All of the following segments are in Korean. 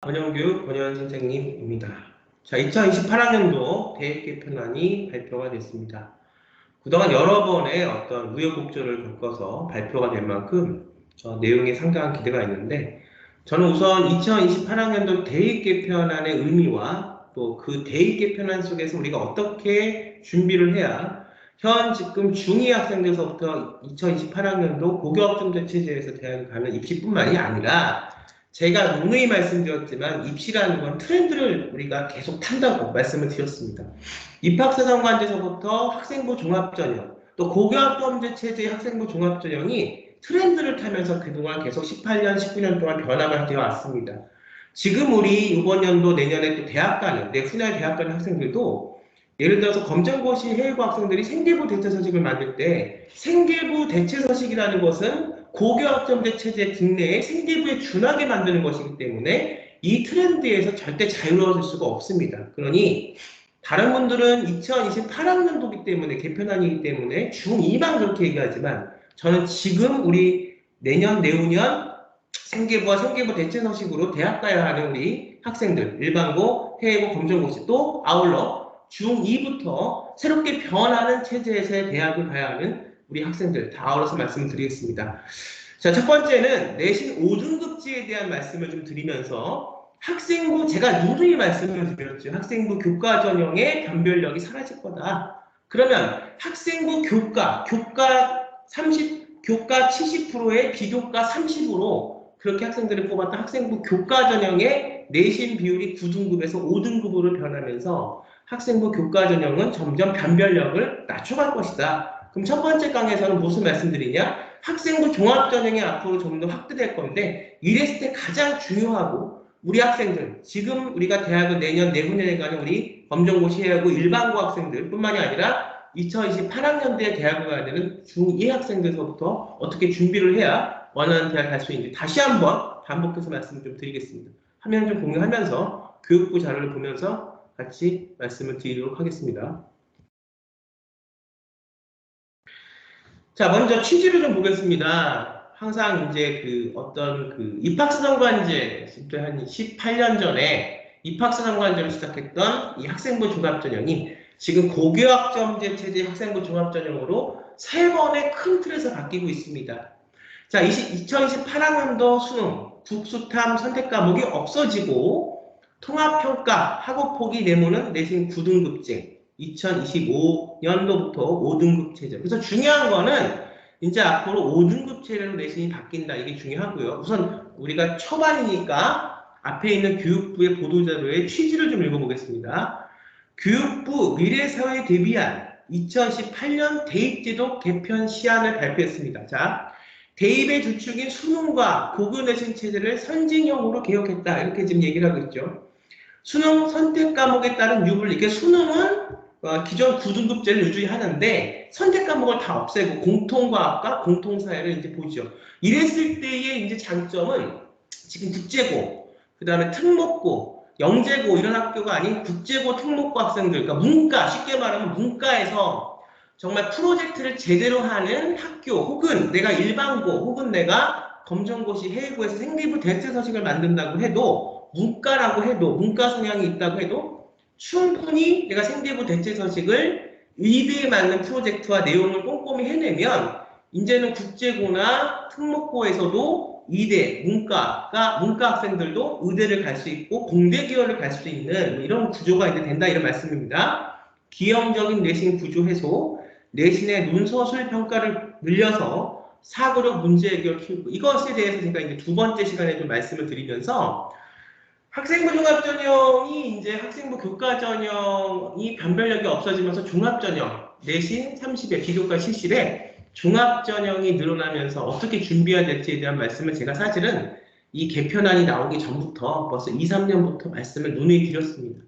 번영교육 권현 선생님입니다. 자, 2028학년도 대입 개편안이 발표가 됐습니다. 그동안 여러 번의 어떤 우여곡절을 겪어서 발표가 된 만큼 내용에 상당한 기대가 있는데, 저는 우선 2028학년도 대입 개편안의 의미와 또 그 대입 개편안 속에서 우리가 어떻게 준비를 해야 지금 중2 학생들서부터 2028학년도 고교학점제 체제에서 대학을 가는 입시뿐만이 아니라 제가 누누이 말씀드렸지만 입시라는 건 트렌드를 우리가 계속 탄다고 말씀을 드렸습니다. 입학사정관제서부터 학생부 종합전형, 또 고교학점제 체제의 학생부 종합전형이 트렌드를 타면서 그동안 계속 18년, 19년 동안 변화가 되어 왔습니다. 지금 우리 이번 연도 내년에 또 대학 가는, 내 훗날 대학 가는 학생들도 예를 들어서 검정고시 해외고 학생들이 생계부 대체서식을 만들 때 생계부 대체서식이라는 것은 고교학점제 체제 국내에 생계부에 준하게 만드는 것이기 때문에 이 트렌드에서 절대 자유로워질 수가 없습니다. 그러니 다른 분들은 2028학년도이기 때문에 개편안이기 때문에 중2만 그렇게 얘기하지만 저는 지금 우리 내년, 내후년 생계부와 생계부 대체서식으로 대학 가야 하는 우리 학생들, 일반고, 해외고, 검정고시 또 아울러 중2부터 새롭게 변하는 체제에서의 대학을 가야 하는 우리 학생들 다 아울러서 말씀을 드리겠습니다. 자, 첫 번째는 내신 5등급제에 대한 말씀을 좀 드리면서 학생부, 제가 누누이 말씀을 드렸죠. 학생부 교과 전형의 변별력이 사라질 거다. 그러면 학생부 교과 70%에 비교과 30으로 그렇게 학생들을 뽑았던 학생부 교과 전형의 내신 비율이 9등급에서 5등급으로 변하면서 학생부 교과 전형은 점점 변별력을 낮춰갈 것이다. 그럼 첫 번째 강의에서는 무슨 말씀드리냐? 학생부 종합전형이 앞으로 좀 더 확대될 건데 이랬을 때 가장 중요하고 우리 학생들, 지금 우리가 대학을 내년, 내후년에 가는 우리 검정고시 해하고 일반고 학생들 뿐만이 아니라 2028학년도에 대학을 가야 되는 중2 학생들서부터 어떻게 준비를 해야 원하는 대학 갈 수 있는지 다시 한번 반복해서 말씀을 좀 드리겠습니다. 화면 좀 공유하면서 교육부 자료를 보면서 같이 말씀을 드리도록 하겠습니다. 자, 먼저 취지를 좀 보겠습니다. 항상 이제 입학사정관제, 한 18년 전에 입학사정관제로 시작했던 이 학생부 종합전형이 지금 고교학점제 체제 학생부 종합전형으로 3번의 큰 틀에서 바뀌고 있습니다. 자, 2028학년도 수능, 국수탐 선택 과목이 없어지고 통합평가, 학업포기 내모는 내신 9등급제, 2025년도부터 5등급 체제. 그래서 중요한 거는 이제 앞으로 5등급 체제로 내신이 바뀐다. 이게 중요하고요. 우선 우리가 초반이니까 앞에 있는 교육부의 보도자료의 취지를 좀 읽어보겠습니다. 교육부 미래사회에 대비한 2018년 대입제도 개편 시안을 발표했습니다. 자, 대입의 주축인 수능과 고교내신 체제를 선진형으로 개혁했다. 이렇게 지금 얘기를 하고 있죠. 수능 선택 과목에 따른 유불리. 이게 수능은 기존 9등급제를 유지히 하는데 선택 과목을 다 없애고 공통과학과 공통사회를 이제 보죠. 이랬을 때의 이제 장점은 지금 국제고, 그 다음에 특목고, 영재고 이런 학교가 아닌 국제고 특목고 학생들, 그러니까 문과, 쉽게 말하면 문과에서 정말 프로젝트를 제대로 하는 학교, 혹은 내가 일반고, 혹은 내가 검정고시 해외고에서 생리부 대체서식을 만든다고 해도 문과라고 해도 문과 성향이 있다고 해도 충분히 내가 생리부 대체서식을 의대에 맞는 프로젝트와 내용을 꼼꼼히 해내면 이제는 국제고나 특목고에서도 의대, 문과 학생들도 의대를 갈 수 있고 공대 기업을 갈 수 있는 이런 구조가 이제 된다 이런 말씀입니다. 기형적인 내신 구조 해소, 내신의 논서술 평가를 늘려서 사고력 문제 해결 키우고 이것에 대해서 제가 이제 두 번째 시간에 좀 말씀을 드리면서 학생부 종합전형이 이제 학생부 교과전형이 변별력이 없어지면서 종합전형 내신 30회 비교과 70회 종합전형이 늘어나면서 어떻게 준비해야 될지에 대한 말씀을 제가 사실은 이 개편안이 나오기 전부터 벌써 2, 3년부터 말씀을 누누이 드렸습니다.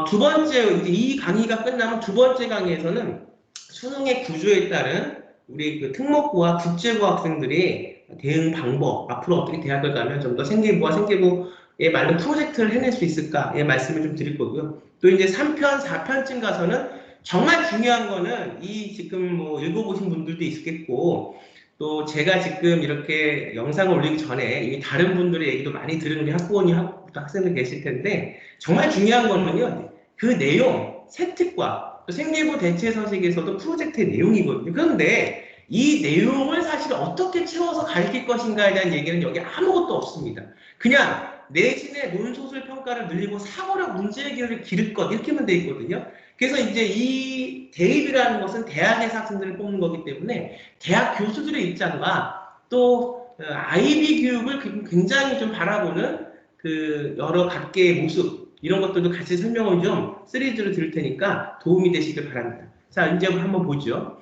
두 번째, 이제 이 강의가 끝나면 두 번째 강의에서는 수능의 구조에 따른 우리 그 특목고와 국제고 학생들의 대응 방법, 앞으로 어떻게 대학을 가면 좀 더 생계부와 생계부에 맞는 프로젝트를 해낼 수 있을까에 말씀을 좀 드릴 거고요. 또 이제 3편, 4편쯤 가서는 정말 중요한 거는 이 지금 뭐 읽어보신 분들도 있겠고 또 제가 지금 이렇게 영상을 올리기 전에 이미 다른 분들의 얘기도 많이 들은 우리 학생들 계실 텐데 정말 중요한 거는요. 그 내용, 세특과 생계부 대체 서식에서도 프로젝트의 내용이거든요. 그런데 이 내용을 사실 어떻게 채워서 가르칠 것인가에 대한 얘기는 여기 아무것도 없습니다. 그냥 내신의 논소설 평가를 늘리고 사고력 문제 해결을 기를 것 이렇게만 돼 있거든요. 그래서 이제 이 대입이라는 것은 대학에서 학생들을 뽑는 거기 때문에 대학 교수들의 입장과 또 아이비 교육을 굉장히 좀 바라보는 그 여러 각계의 모습 이런 것들도 같이 설명을 좀 시리즈로 드릴 테니까 도움이 되시길 바랍니다. 자, 이제 한번 보죠.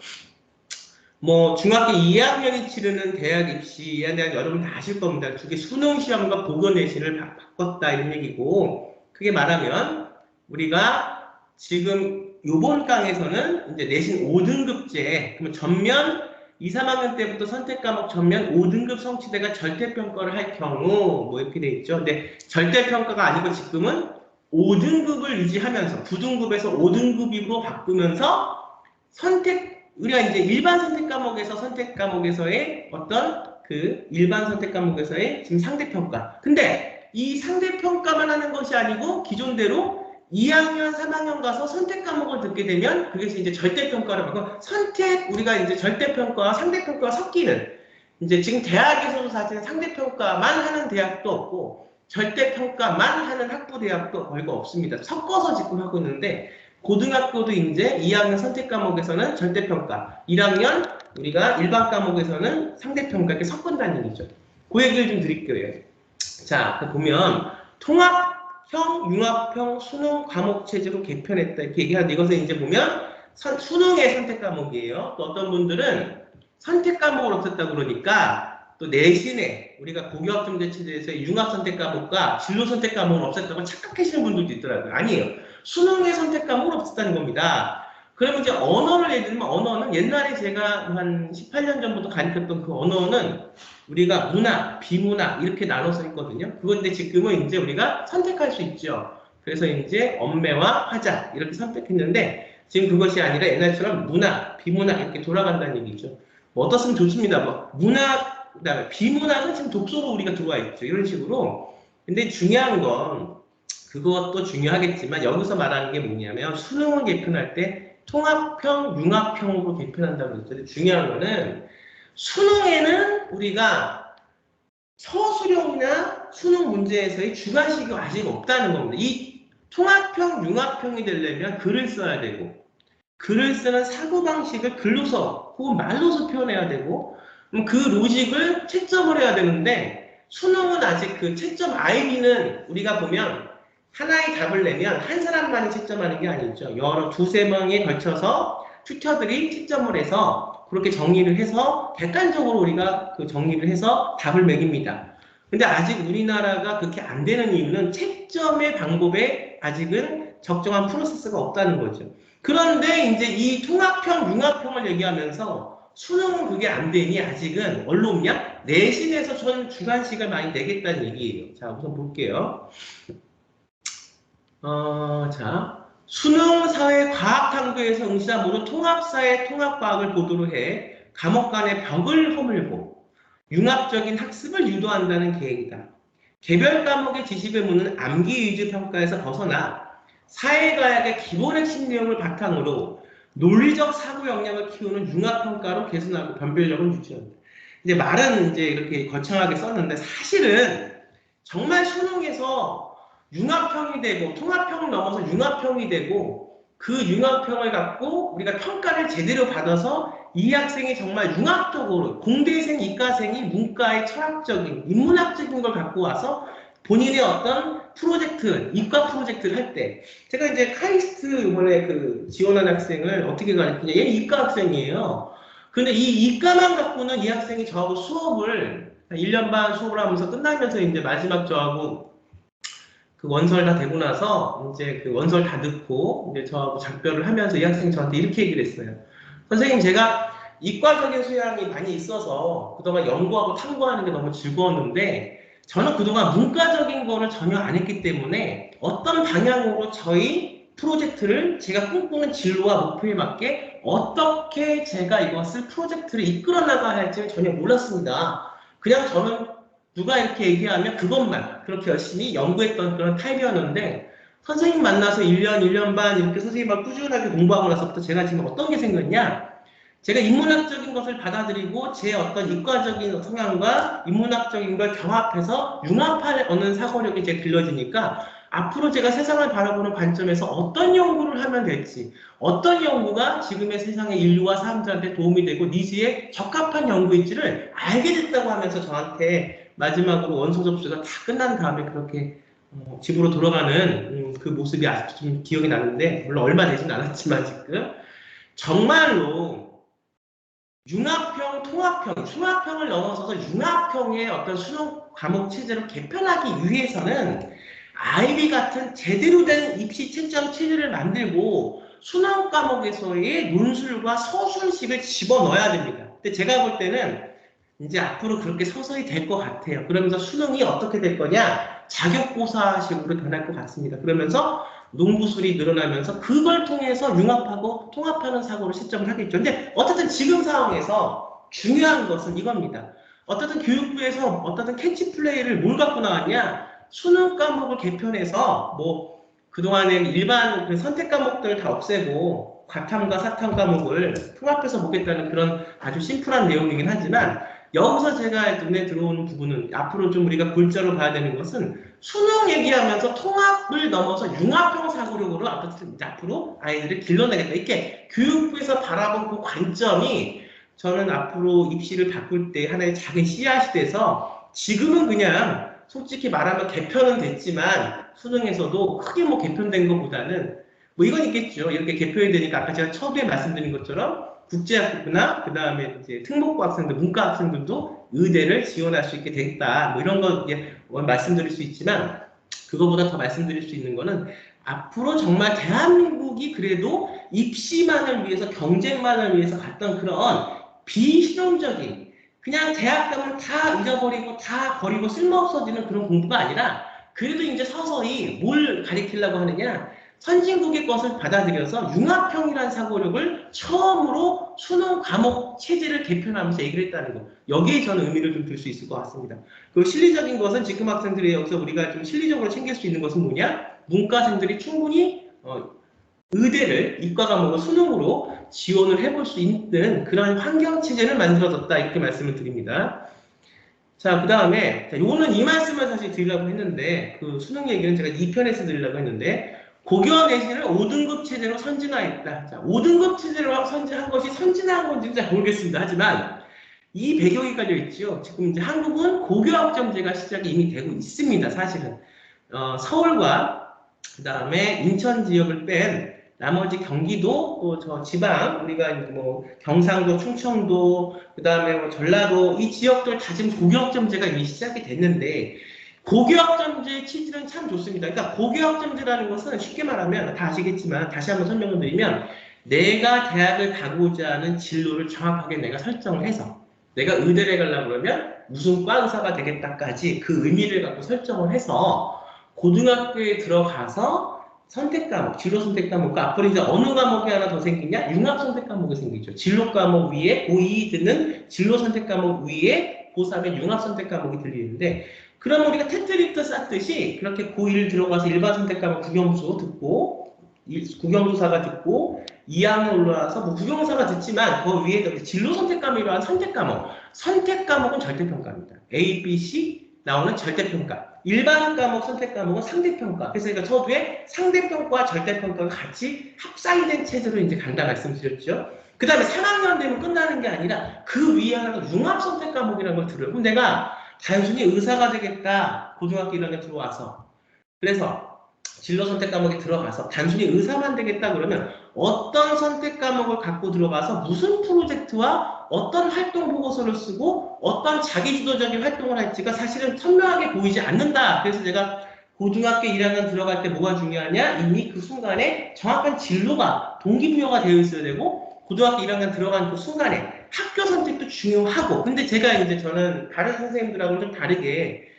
뭐 중학교 2학년이 치르는 대학 입시에 대한 여러분 다 아실 겁니다. 그게 수능 시험과 보건 내신을 바꿨다 이런 얘기고, 크게 말하면 우리가 지금 요번 강에서는 이제 내신 5등급제, 그러면 전면 2, 3학년 때부터 선택 과목 전면 5등급 성취대가 절대평가를 할 경우 뭐 이렇게 돼 있죠. 근데 절대평가가 아니고 지금은 5등급을 유지하면서 9등급에서 5등급으로 바꾸면서 우리가 이제 일반 선택 과목에서의 어떤 그 일반 선택 과목에서의 지금 상대평가. 근데 이 상대평가만 하는 것이 아니고 기존대로 2학년, 3학년 가서 선택 과목을 듣게 되면 그것이 이제 절대평가를 하고 우리가 이제 절대평가와 상대평가가 섞이는 이제 지금 대학에서도 사실은 상대평가만 하는 대학도 없고 절대평가만 하는 학부 대학도 거의 없습니다. 섞어서 지금 하고 있는데 고등학교도 이제 2학년 선택 과목에서는 절대평가, 1학년 우리가 일반 과목에서는 상대평가 이렇게 섞은다는 얘기죠. 그 얘기를 좀 드릴게요. 자, 보면 통합형, 융합형 수능 과목 체제로 개편했다 이렇게 얘기하는데 이것은 이제 보면 수능의 선택 과목이에요. 또 어떤 분들은 선택 과목을 없앴다 그러니까 또 내신에 우리가 고교학점제 체제에서의 융합 선택 과목과 진로 선택 과목을 없앴다고 착각하시는 분들도 있더라고요. 아니에요. 수능의 선택 과목을 없앴다는 겁니다. 그러면 이제 언어를 예를 들면 언어는 옛날에 제가 한 18년 전부터 가르쳤던 그 언어는 우리가 문학, 비문학 이렇게 나눠서 했거든요. 그건데 지금은 이제 우리가 선택할 수 있죠. 그래서 이제 언매와 화자 이렇게 선택했는데 지금 그것이 아니라 옛날처럼 문학, 비문학 이렇게 돌아간다는 얘기죠. 뭐 어떻으면 좋습니다. 뭐 문학, 그다음에 비문학은 지금 독서로 우리가 들어와 있죠. 이런 식으로. 근데 중요한 건 그것도 중요하겠지만 여기서 말하는 게 뭐냐면 수능을 개편할 때 통합형, 융합형으로 개편한다고 했죠. 중요한 거는 수능에는 우리가 서술형이나 수능 문제에서의 주관식이 아직 없다는 겁니다. 이 통합형, 융합형이 되려면 글을 써야 되고 글을 쓰는 사고방식을 글로서 혹은 말로서 표현해야 되고 그 로직을 채점을 해야 되는데 수능은 아직 그 채점 아이비는 우리가 보면 하나의 답을 내면 한 사람만이 채점하는 게 아니죠. 여러 두세 명에 걸쳐서 튜터들이 채점을 해서 그렇게 정리를 해서 객관적으로 우리가 그 정리를 해서 답을 매깁니다. 근데 아직 우리나라가 그렇게 안 되는 이유는 채점의 방법에 아직은 적정한 프로세스가 없다는 거죠. 그런데 이제 이 통합형, 융합형을 얘기하면서 수능은 그게 안 되니 아직은 뭘로 없냐? 내신에서 저는 주관식을 많이 내겠다는 얘기예요. 자, 우선 볼게요. 자, 수능 사회 과학 탐구에서 응시자 모두 통합사회 통합과학을 보도로 해 과목 간의 벽을 허물고 융합적인 학습을 유도한다는 계획이다. 개별 과목의 지식을 묻는 암기 위주 평가에서 벗어나 사회과학의 기본 핵심 내용을 바탕으로 논리적 사고 역량을 키우는 융합평가로 개선하고 변별력을 유지한다. 이제 말은 이제 이렇게 거창하게 썼는데 사실은 정말 수능에서 융합형이 되고 통합형을 넘어서 융합형이 되고 그 융합형을 갖고 우리가 평가를 제대로 받아서 이 학생이 정말 융합적으로 공대생, 이과생이 문과의 철학적인 인문학적인 걸 갖고 와서 본인의 어떤 프로젝트, 이과 프로젝트를 할 때 제가 이제 카이스트 이번에 그 지원한 학생을 어떻게 가르치냐 얘는 이과 학생이에요. 근데 이 이과만 갖고는 이 학생이 저하고 수업을 1년 반 수업을 하면서 끝나면서 이제 마지막 저하고 그 원설 다 되고 나서 이제 그 원설 다 듣고 이제 저하고 작별을 하면서 이 학생이 저한테 이렇게 얘기를 했어요. 선생님, 제가 이과적인 소양이 많이 있어서 그동안 연구하고 탐구하는 게 너무 즐거웠는데 저는 그동안 문과적인 거를 전혀 안 했기 때문에 어떤 방향으로 저희 프로젝트를 제가 꿈꾸는 진로와 목표에 맞게 어떻게 제가 이것을 프로젝트를 이끌어 나가야 할지 전혀 몰랐습니다. 그냥 저는 누가 이렇게 얘기하면 그것만 그렇게 열심히 연구했던 그런 타입이었는데 선생님 만나서 1년, 1년 반 이렇게 선생님하고 꾸준하게 공부하고 나서부터 제가 지금 어떤 게 생겼냐? 제가 인문학적인 것을 받아들이고 제 어떤 이과적인 성향과 인문학적인 걸 경합해서 융합하는 사고력이 제 길러지니까 앞으로 제가 세상을 바라보는 관점에서 어떤 연구를 하면 될지, 어떤 연구가 지금의 세상의 인류와 사람들한테 도움이 되고 니즈에 적합한 연구인지를 알게 됐다고 하면서 저한테 마지막으로 원서 접수가 다 끝난 다음에 그렇게 집으로 돌아가는 그 모습이 아직도 좀 기억이 나는데 물론 얼마 되진 않았지만 지금 정말로 융합형, 통합형, 융합형을 넘어서서 융합형의 어떤 수능 과목 체제로 개편하기 위해서는 아이비 같은 제대로 된 입시 채점 체제를 만들고 수능 과목에서의 논술과 서술식을 집어넣어야 됩니다. 근데 제가 볼 때는 이제 앞으로 그렇게 서서히 될 것 같아요. 그러면서 수능이 어떻게 될 거냐? 자격고사식으로 변할 것 같습니다. 그러면서 농부술이 늘어나면서 그걸 통해서 융합하고 통합하는 사고를 시점을 하겠죠. 근데 어쨌든 지금 상황에서 중요한 것은 이겁니다. 어떻든 교육부에서 어떻든 캐치플레이를 뭘 갖고 나왔냐? 수능 과목을 개편해서 뭐 그동안에 일반 그 선택 과목들을 다 없애고 과탐과 사탐 과목을 통합해서 보겠다는 그런 아주 심플한 내용이긴 하지만 여기서 제가 눈에 들어오는 부분은 앞으로 좀 우리가 골자로 봐야 되는 것은 수능 얘기하면서 통합을 넘어서 융합형 사고력으로 앞으로 아이들을 길러내겠다. 이렇게 교육부에서 바라본 그 관점이 저는 앞으로 입시를 바꿀 때 하나의 작은 씨앗이 돼서 지금은 그냥 솔직히 말하면 개편은 됐지만 수능에서도 크게 뭐 개편된 것보다는 뭐 이건 있겠죠. 이렇게 개편이 되니까 아까 제가 처음에 말씀드린 것처럼 국제학부나 그 다음에 이제 특목고 학생들, 문과 학생들도 의대를 지원할 수 있게 되겠다. 뭐 이런 거 이제 말씀드릴 수 있지만 그거보다 더 말씀드릴 수 있는 거는 앞으로 정말 대한민국이 그래도 입시만을 위해서 경쟁만을 위해서 갔던 그런 비실용적인 그냥 대학 가면 다 잊어버리고 다 버리고 쓸모없어지는 그런 공부가 아니라 그래도 이제 서서히 뭘 가리키려고 하느냐 선진국의 것을 받아들여서 융합형이라는 사고력을 처음으로 수능 과목 체제를 개편하면서 얘기를 했다는 거. 여기에 저는 의미를 좀 둘 수 있을 것 같습니다. 그 실리적인 것은 지금 학생들이 여기서 우리가 좀 실리적으로 챙길 수 있는 것은 뭐냐? 문과생들이 충분히 의대를 이과 과목을 수능으로 지원을 해볼 수 있는 그런 환경 체제를 만들어졌다 이렇게 말씀을 드립니다. 자, 그 다음에 요거는 이 말씀을 사실 드리려고 했는데 그 수능 얘기는 제가 2편에서 드리려고 했는데 고교 내신을 5등급 체제로 선진화했다. 자, 5등급 체제로 선진한 것이 선진화한 건지는 잘 모르겠습니다. 하지만 이 배경이 깔려 있죠. 지금 이제 한국은 고교학점제가 시작이 이미 되고 있습니다. 사실은 서울과 그 다음에 인천 지역을 뺀 나머지 경기도 또 저 지방 우리가 뭐 경상도, 충청도 그 다음에 뭐 전라도 이 지역들 다 지금 고교학점제가 이미 시작이 됐는데 고교학점제의 취지는 참 좋습니다. 그러니까 고교학점제라는 것은 쉽게 말하면 다 아시겠지만 다시 한번 설명을 드리면 내가 대학을 가고자 하는 진로를 정확하게 내가 설정을 해서 내가 의대를 가려고 그러면 무슨 과 의사가 되겠다까지 그 의미를 갖고 설정을 해서 고등학교에 들어가서 선택 과목, 진로 선택 과목과 앞으로 이제 어느 과목이 하나 더 생기냐? 융합 선택 과목이 생기죠. 진로 과목 위에 고2 듣는 진로 선택 과목 위에 고3의 융합 선택 과목이 들리는데 그럼 우리가 테트리트 쌓듯이 그렇게 고1 들어가서 일반 선택 과목 국영수 듣고 국영수사가 듣고 2학년 올라와서 뭐 국영사가 듣지만 그 위에 진로 선택 과목이라는 선택 과목은 절대평가입니다. A, B, C 나오는 절대평가. 일반 과목 선택 과목은 상대평가. 그래서 그러니까 서두에 상대평가와 절대평가가 같이 합산이 된 체제로 이제 간다 말씀드렸죠. 그 다음에 3학년 되면 끝나는 게 아니라 그 위에 하나가 융합 선택 과목이라는 걸 들어요. 그럼 내가 단순히 의사가 되겠다. 고등학교 1학년 들어와서. 그래서 진로 선택 과목에 들어가서 단순히 의사만 되겠다 그러면 어떤 선택 과목을 갖고 들어가서 무슨 프로젝트와 어떤 활동 보고서를 쓰고 어떤 자기주도적인 활동을 할지가 사실은 선명하게 보이지 않는다. 그래서 제가 고등학교 1학년 들어갈 때 뭐가 중요하냐? 이미 그 순간에 정확한 진로가 동기부여가 되어 있어야 되고 고등학교 1학년 들어간 그 순간에 학교 선택도 중요하고 근데 제가 이제 저는 다른 선생님들하고는 좀 다르게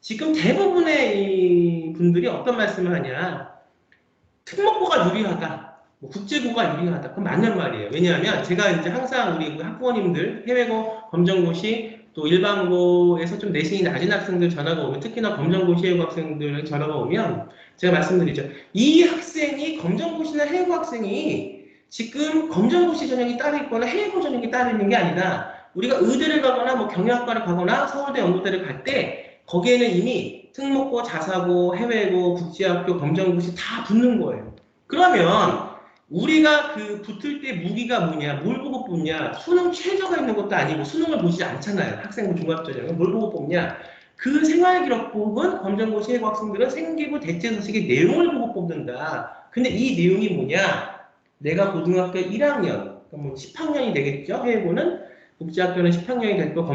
지금 대부분의 분들이 어떤 말씀을 하냐 특목고가 유리하다 뭐 국제고가 유리하다 그건 맞는 말이에요. 왜냐하면 제가 이제 항상 우리 학부모님들 해외고 검정고시 또 일반고에서 좀 내신이 낮은 학생들 전화가 오면, 특히나 검정고시 해외고 학생들 전화가 오면 제가 말씀드리죠. 이 학생이 검정고시나 해외고 학생이 지금 검정고시 전형이 따로 있거나 해외고 전형이 따로 있는 게 아니라 우리가 의대를 가거나 뭐 경영학과를 가거나 서울대 연고대를 갈 때 거기에는 이미 특목고, 자사고, 해외고, 국제학교, 검정고시 다 붙는 거예요. 그러면 우리가 그 붙을 때 무기가 뭐냐, 뭘 보고 뽑냐, 수능 최저가 있는 것도 아니고 수능을 보지 않잖아요. 학생부 종합전형은 뭘 보고 뽑냐. 그 생활기록부분 검정고시 해고 학생들은 생기부 대체서식의 내용을 보고 뽑는다. 근데 이 내용이 뭐냐? 내가 고등학교 1학년, 뭐 10학년이 되겠죠. 해고는 국제학교는 10학년이 됐고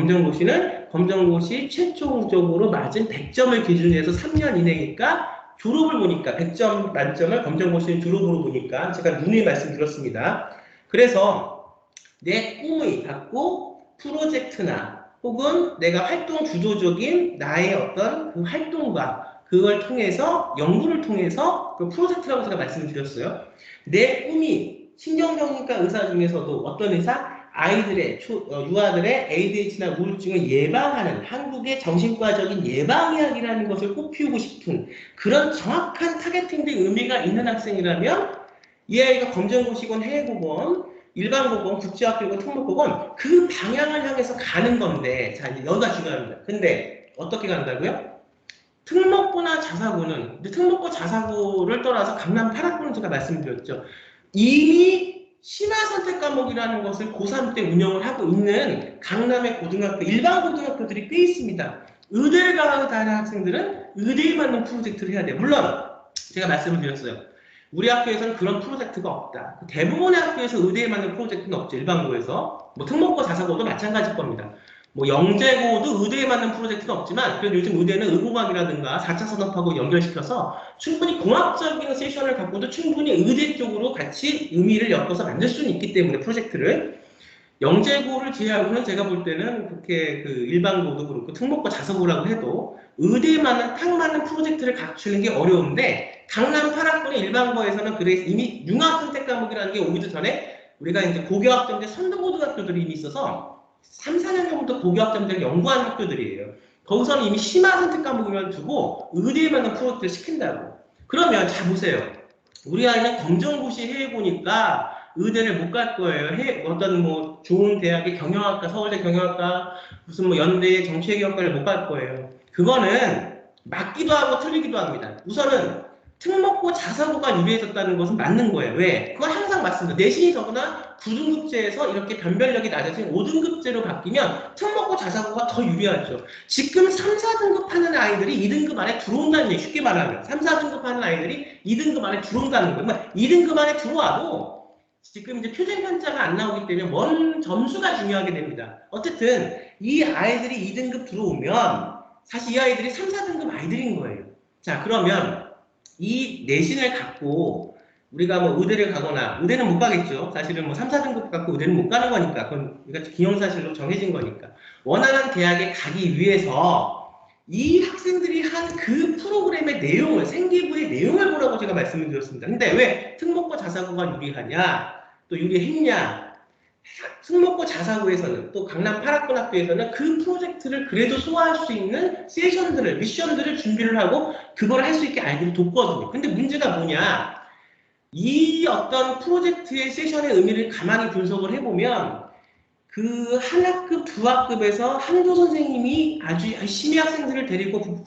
검정고시 최종적으로 맞은 100점을 기준으로 해서 3년 이내니까 졸업을 보니까 100점 만점을 검정고시는 졸업으로 보니까 제가 누누이 말씀드렸습니다. 그래서 내 꿈의 갖고 프로젝트나 혹은 내가 활동 주도적인 나의 어떤 그 활동과 그걸 통해서 연구를 통해서 그 프로젝트라고 제가 말씀을 드렸어요. 내 꿈이 신경정신과 의사 중에서도 어떤 의사? 아이들의 유아들의 ADHD나 우울증을 예방하는 한국의 정신과적인 예방의학이라는 것을 꼭 피우고 싶은 그런 정확한 타겟팅된 의미가 있는 학생이라면 이 아이가 검정고시건 해외고건 일반고건 국제학교건 특목고건 그 방향을 향해서 가는 건데, 자 이제 여기가 중요합니다. 근데 어떻게 간다고요? 특목고나 자사고는, 근데 특목고 자사고를 떠나서 강남 8학부는 제가 말씀드렸죠. 이미 심화 선택 과목이라는 것을 고3 때 운영을 하고 있는 강남의 고등학교, 일반 고등학교들이 꽤 있습니다. 의대를 가는 학생들은 의대에 맞는 프로젝트를 해야 돼요. 물론 제가 말씀을 드렸어요. 우리 학교에서는 그런 프로젝트가 없다. 대부분의 학교에서 의대에 맞는 프로젝트는 없죠. 일반고에서. 뭐 특목고 자사고도 마찬가지일 겁니다. 뭐 영재고도 의대에 맞는 프로젝트는 없지만 그래도 요즘 의대는 의공학이라든가 4차 산업하고 연결시켜서 충분히 공학적인 세션을 갖고도 충분히 의대 쪽으로 같이 의미를 엮어서 만들 수는 있기 때문에 프로젝트를 영재고를 제외하고는 제가 볼 때는 그렇게 그 일반고도 그렇고 특목고 자사고라고 해도 의대에 맞는 딱 맞는 프로젝트를 갖추는 게 어려운데 강남 8학군의 일반고에서는 그래서 이미 융합 선택 과목이라는 게 오기도 전에 우리가 이제 고교학점제 선도고등학교들이 이미 있어서 3, 4년 정도 고교학점제를 연구하는 학교들이에요. 거기서는 이미 심화 선택 과목을 두고 의대에 맞는 프로젝트를 시킨다고. 그러면 잘 보세요. 우리 아이는 검정고시 해보니까 의대를 못 갈 거예요. 어떤 뭐 좋은 대학의 경영학과, 서울대 경영학과, 무슨 뭐 연대 정치외교학과를 못 갈 거예요. 그거는 맞기도 하고 틀리기도 합니다. 우선은 특목고 자사고가 유리해졌다는 것은 맞는 거예요. 왜? 그건 항상 맞습니다. 내신이 적으나 9등급제에서 이렇게 변별력이 낮아진 5등급제로 바뀌면 특목고 자사고가 더 유리하죠. 지금 3, 4등급 하는 아이들이 2등급 안에 들어온다는 얘기, 쉽게 말하면 3, 4등급 하는 아이들이 2등급 안에 들어온다는 거예요. 그러니까 2등급 안에 들어와도 지금 이제 표준 편차가 안 나오기 때문에 원 점수가 중요하게 됩니다. 어쨌든 이 아이들이 2등급 들어오면 사실 이 아이들이 3, 4등급 아이들인 거예요. 자, 그러면 이 내신을 갖고 우리가 뭐 의대를 가거나, 의대는 못 가겠죠. 사실은 뭐 3, 4등급 갖고 의대는 못 가는 거니까. 그건 기정사실로 정해진 거니까. 원하는 대학에 가기 위해서 이 학생들이 한 그 프로그램의 내용을, 생기부의 내용을 보라고 제가 말씀을 드렸습니다. 근데 왜 특목고 자사고가 유리하냐, 또 유리했냐? 특목고 자사고에서는, 또 강남 8학군 학교에서는 그 프로젝트를 그래도 소화할 수 있는 세션들을, 미션들을 준비를 하고 그걸 할 수 있게 아이들이 돕거든요. 근데 문제가 뭐냐? 이 어떤 프로젝트의 세션의 의미를 가만히 분석을 해보면 그 한 학급, 두 학급에서 한두 선생님이 아주 열심히 학생들을 데리고 그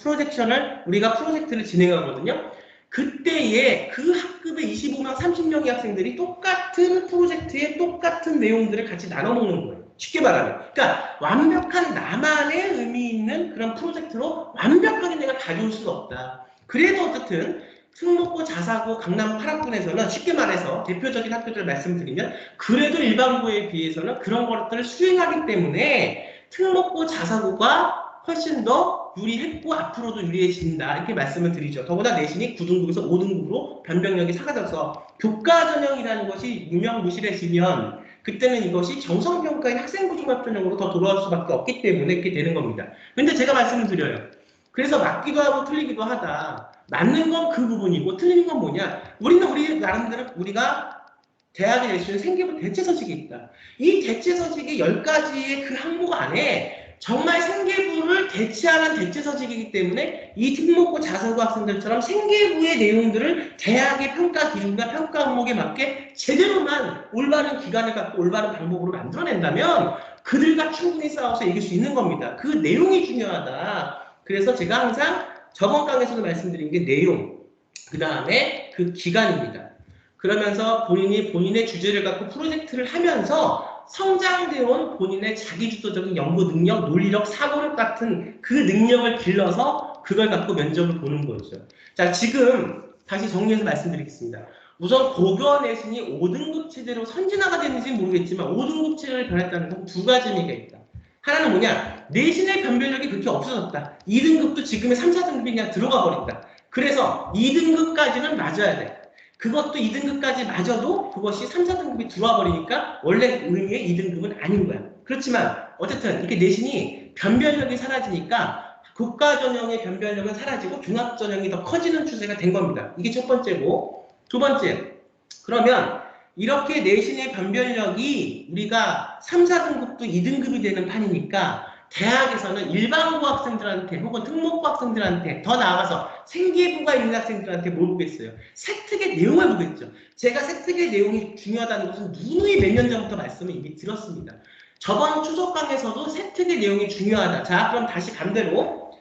우리가 프로젝트를 진행하거든요. 그때에 그 학급의 25명, 30명의 학생들이 똑같은 프로젝트에 똑같은 내용들을 같이 나눠 먹는 거예요. 쉽게 말하면. 그러니까 완벽한 나만의 의미 있는 그런 프로젝트로 완벽하게 내가 가져올 수는 없다. 그래도 어쨌든 특목고 자사고 강남 8학군에서는 쉽게 말해서 대표적인 학교들을 말씀드리면 그래도 일반고에 비해서는 그런 것들을 수행하기 때문에 특목고 자사고가 훨씬 더 유리했고 앞으로도 유리해진다 이렇게 말씀을 드리죠. 더구나 내신이 9등급에서 5등급으로 변별력이 사라져서 교과전형이라는 것이 유명무실해지면 그때는 이것이 정성평가인 학생부 종합전형으로 더 돌아올 수밖에 없기 때문에 이렇게 되는 겁니다. 근데 제가 말씀을 드려요. 그래서 맞기도 하고 틀리기도 하다. 맞는 건 그 부분이고 틀린 건 뭐냐? 우리는 우리 나름대로 우리가 대학에 낼 수 있는 생기부 대체서식이 있다. 이 대체서식의 10가지의 그 항목 안에 정말 생계부를 대체하는 대체서식이기 때문에 이 특목고 자사고 학생들처럼 생계부의 내용들을 대학의 평가 기준과 평가 항목에 맞게 제대로만 올바른 기간을 갖고 올바른 방법으로 만들어낸다면 그들과 충분히 싸워서 이길 수 있는 겁니다. 그 내용이 중요하다. 그래서 제가 항상 저번 강에서도 말씀드린 게 내용, 그 다음에 그 기간입니다. 그러면서 본인의 주제를 갖고 프로젝트를 하면서 성장되어 온 본인의 자기주도적인 연구 능력, 논리력, 사고력 같은 그 능력을 길러서 그걸 갖고 면접을 보는 거죠. 자, 지금 다시 정리해서 말씀드리겠습니다. 우선 고교 내신이 5등급 체제로 선진화가 됐는지 모르겠지만 5등급 체제를 변했다는 건 두 가지 의미가 있다. 하나는 뭐냐? 내신의 변별력이 그렇게 없어졌다. 2등급도 지금의 3, 4등급이 그냥 들어가 버린다. 그래서 2등급까지는 맞아야 돼. 그것도 2등급까지 맞아도 그것이 3, 4등급이 들어와 버리니까 원래 의미의 2등급은 아닌 거야. 그렇지만 어쨌든 이렇게 내신이 변별력이 사라지니까 국가 전형의 변별력은 사라지고 종합 전형이 더 커지는 추세가 된 겁니다. 이게 첫 번째고, 두 번째, 그러면 이렇게 내신의 변별력이 우리가 3, 4등급도 2등급이 되는 판이니까 대학에서는 일반고 학생들한테 혹은 특목고 학생들한테 더 나아가서 생계부가 있는 학생들한테 뭘 보겠어요? 세특의 내용을 보겠죠. 제가 세특의 내용이 중요하다는 것은 누누이 몇 년 전부터 말씀을 이미 드렸습니다. 저번 추석강에서도 세특의 내용이 중요하다. 자, 그럼 다시 반대로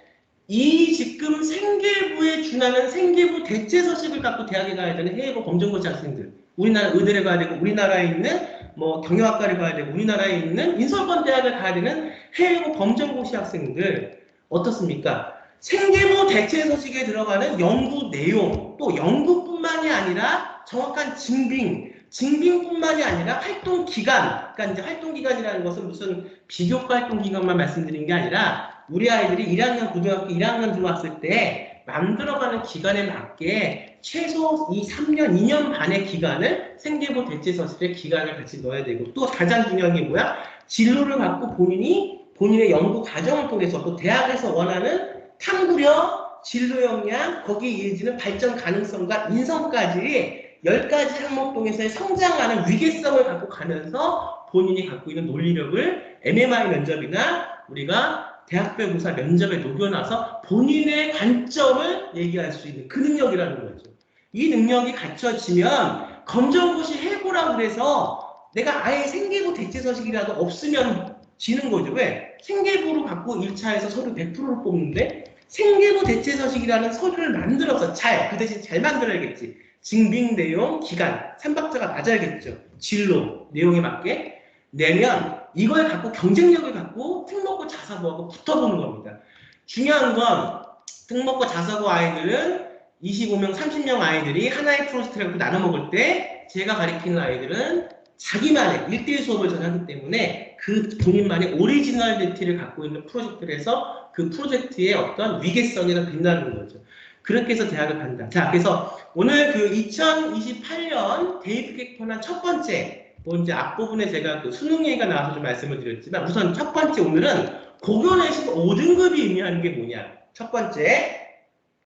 이 지금 생계부에 준하는 생계부 대체서식을 갖고 대학에 가야 되는 해외고 검정고시 학생들, 우리나라 의대를 가야 되고 우리나라에 있는 뭐 경영학과를 가야 되고 우리나라에 있는 인설권 대학을 가야 되는 해외고 검정고시 학생들 어떻습니까? 생계부 대체서식에 들어가는 연구 내용, 또 연구뿐만이 아니라 정확한 증빙뿐만이 아니라 활동 기간, 그러니까 이제 활동 기간이라는 것은 무슨 비교과 활동 기간만 말씀드린 게 아니라 우리 아이들이 1학년 고등학교 1학년 들어왔을 때 만들어가는 기간에 맞게 최소 3년, 2년 반의 기간을 생계부 대체서식의 기간을 같이 넣어야 되고, 또 가장 중요한 게 뭐야? 진로를 갖고 본인의 연구 과정을 통해서 또 대학에서 원하는 탐구력, 진로 역량, 거기에 이어지는 발전 가능성과 인성까지 10가지 항목 통해서의 성장하는 위계성을 갖고 가면서 본인이 갖고 있는 논리력을 MMI 면접이나 우리가 대학별고사 면접에 녹여놔서 본인의 관점을 얘기할 수 있는 그 능력이라는 거죠. 이 능력이 갖춰지면 검정고시 해고라고 그래서 내가 아예 생계부 대체서식이라도 없으면 지는 거죠. 왜? 생계부로 갖고 1차에서 서류 100%를 뽑는데 생계부 대체서식이라는 서류를 만들어서 그 대신 잘 만들어야겠지. 증빙 내용, 기간, 3박자가 맞아야겠죠. 진로, 내용에 맞게 내면 이걸 갖고 경쟁력을 갖고 특목고 자사고하고 붙어보는 겁니다. 중요한 건 특목고 자사고 아이들은 25명, 30명 아이들이 하나의 프로젝트를 갖고 나눠 먹을 때 제가 가리키는 아이들은 자기만의 1대1 수업을 전하기 때문에 그 본인만의 오리지널리티를 갖고 있는 프로젝트를 해서 그 프로젝트의 어떤 위계성이나 빛나는 거죠. 그렇게 해서 대학을 간다. 자, 그래서 오늘 그 2028년 대입 개편한 첫 번째, 이제 앞부분에 제가 그 수능 얘기가 나와서 좀 말씀을 드렸지만 우선 첫 번째 오늘은 고교 내신 5등급이 의미하는 게 뭐냐. 첫 번째,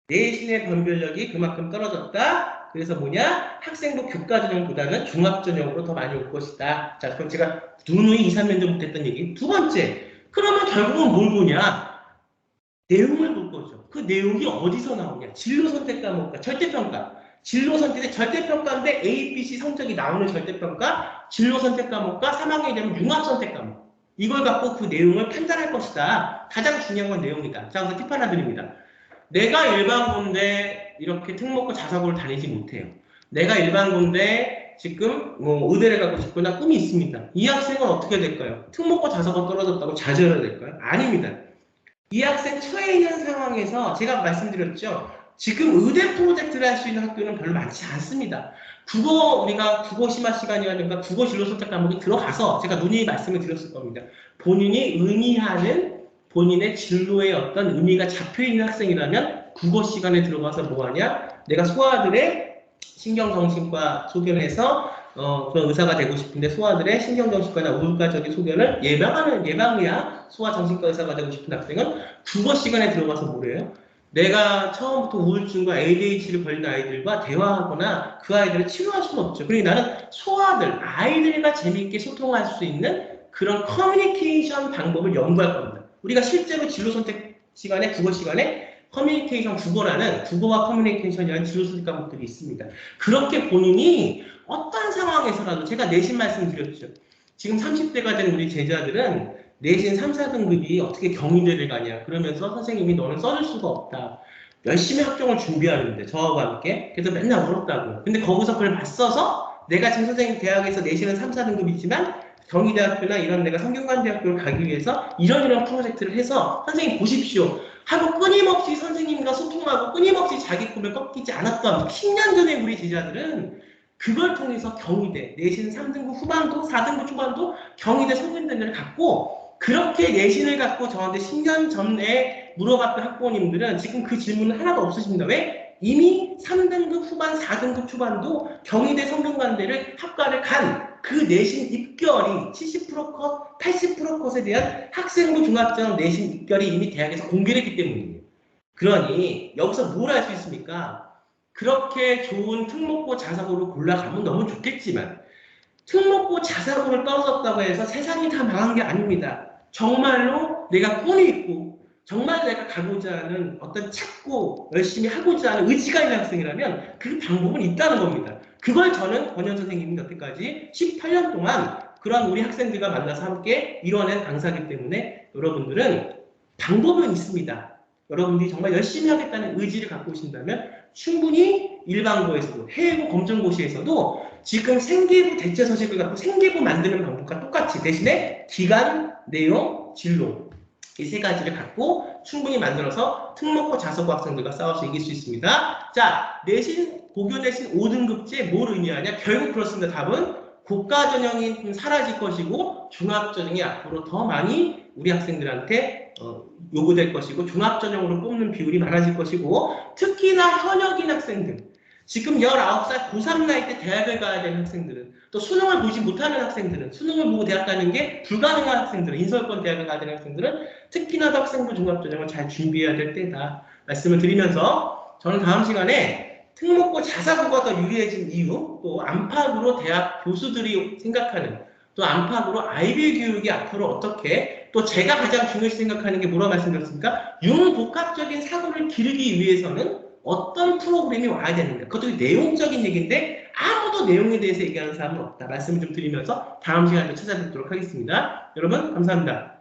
내신의 변별력이 그만큼 떨어졌다. 그래서 뭐냐? 학생부 교과전형보다는 종합전형으로 더 많이 올 것이다. 자, 그럼 제가 누누이 2, 3년 전부터 했던 얘기. 두 번째, 그러면 결국은 뭘 보냐? 내용을 볼 거죠. 그 내용이 어디서 나오냐? 진로 선택 과목과 절대평가. 진로 선택의 절대평가인데 A, B, C 성적이 나오는 절대평가, 진로 선택 과목과 3학년이 되면 융합 선택 과목. 이걸 갖고 그 내용을 판단할 것이다. 가장 중요한 건 내용이다. 자, 그래서 팁 하나 드립니다. 내가 일반고인데 이렇게 특목고 자사고를 다니지 못해요. 내가 일반고인데 지금 뭐 의대를 가고 싶거나 꿈이 있습니다. 이 학생은 어떻게 될까요? 특목고 자사고 떨어졌다고 좌절해야 될까요? 아닙니다. 이 학생 처해 있는 상황에서 제가 말씀드렸죠. 지금 의대 프로젝트를 할 수 있는 학교는 별로 많지 않습니다. 우리가 국어 심화 시간이라든가 국어 진로 선택 과목이 들어가서 제가 누누이 말씀을 드렸을 겁니다. 본인이 의미하는 본인의 진로의 어떤 의미가 잡혀있는 학생이라면 국어 시간에 들어가서 뭐하냐? 내가 소아들의 신경정신과 소견해서 그런 의사가 되고 싶은데 소아들의 신경정신과나 우울과적인 소견을 예방의학 소아정신과 의사가 되고 싶은 학생은 국어 시간에 들어가서 뭐래요? 내가 처음부터 우울증과 ADHD를 걸린 아이들과 대화하거나 그 아이들을 치료할 수는 없죠. 그러니 나는 아이들과 재미있게 소통할 수 있는 그런 커뮤니케이션 방법을 연구할 겁니다. 우리가 실제로 진로 선택 시간에, 국어 시간에 커뮤니케이션 국어와 커뮤니케이션이라는 진로 선택 과목들이 있습니다. 그렇게 본인이 어떤 상황에서라도 제가 내신 말씀드렸죠. 지금 30대가 된 우리 제자들은 내신 3, 4등급이 어떻게 경희대를 가냐. 그러면서 선생님이 너는 써줄 수가 없다. 열심히 학종을 준비하는데 저하고 함께. 그래서 맨날 울었다고요. 근데 거기서 그걸 맞서서 내가 지금 선생님 대학에서 내신은 3, 4등급이지만 경희대학교나 이런 내가 성균관대학교를 가기 위해서 이런 프로젝트를 해서 선생님 보십시오. 하고 끊임없이 선생님과 소통하고 끊임없이 자기 꿈을 꺾이지 않았던 10년 전에 우리 제자들은 그걸 통해서 경희대, 내신 3등급 후반도, 4등급 초반도 경희대 성균관대를 갖고 그렇게 내신을 갖고 저한테 10년 전에 물어봤던 학부모님들은 지금 그 질문은 하나도 없으십니다. 왜? 이미 3등급 후반, 4등급 초반도 경희대 성균관대를 학과를 간 그 내신 입결이 70% 컷, 80% 컷에 대한 학생부 종합전형 내신 입결이 이미 대학에서 공개됐기 때문이에요. 그러니 여기서 뭘 할 수 있습니까? 그렇게 좋은 특목고 자사고를 골라가면 너무 좋겠지만 특목고 자사고를 떨어졌다고 해서 세상이 다 망한 게 아닙니다. 정말로 내가 꿈이 있고 정말 내가 가고자 하는 어떤 찾고 열심히 하고자 하는 의지가 있는 학생이라면 그 방법은 있다는 겁니다. 그걸 저는 권현 선생님이 여태까지 18년 동안 그런 우리 학생들과 만나서 함께 이뤄낸 강사이기 때문에 여러분들은 방법은 있습니다. 여러분들이 정말 열심히 하겠다는 의지를 갖고 계신다면 충분히 일반고에서도 해외고 검정고시에서도 지금 생계부 대체 서식을 갖고 생계부 만드는 방법과 똑같이 대신에 기간, 내용, 진로 이 세 가지를 갖고 충분히 만들어서 특목고 자사고 학생들과 싸워서 이길 수 있습니다. 자, 고교 내신 5등급제 뭘 의미하냐? 결국 그렇습니다. 답은 고가 전형이 사라질 것이고 종합 전형이 앞으로 더 많이 우리 학생들한테 요구될 것이고 종합 전형으로 뽑는 비율이 많아질 것이고 특히나 현역인 학생들 지금 19살 고3 나이 때 대학을 가야 되는 학생들은 또 수능을 보지 못하는 학생들은 수능을 보고 대학 가는 게 불가능한 학생들은 인서울권 대학을 가야 되는 학생들은 특히나 학생부 종합전형을 잘 준비해야 될 때다 말씀을 드리면서 저는 다음 시간에 특목고 자사고가 더 유리해진 이유 또 안팎으로 대학 교수들이 생각하는 또 안팎으로 아이비 교육이 앞으로 어떻게 또 제가 가장 중요시 생각하는 게 뭐라고 말씀드렸습니까? 융복합적인 사고를 기르기 위해서는 어떤 프로그램이 와야 되는가 그것도 내용적인 얘기인데 아무도 내용에 대해서 얘기하는 사람은 없다 말씀을 좀 드리면서 다음 시간에 찾아뵙도록 하겠습니다. 여러분 감사합니다.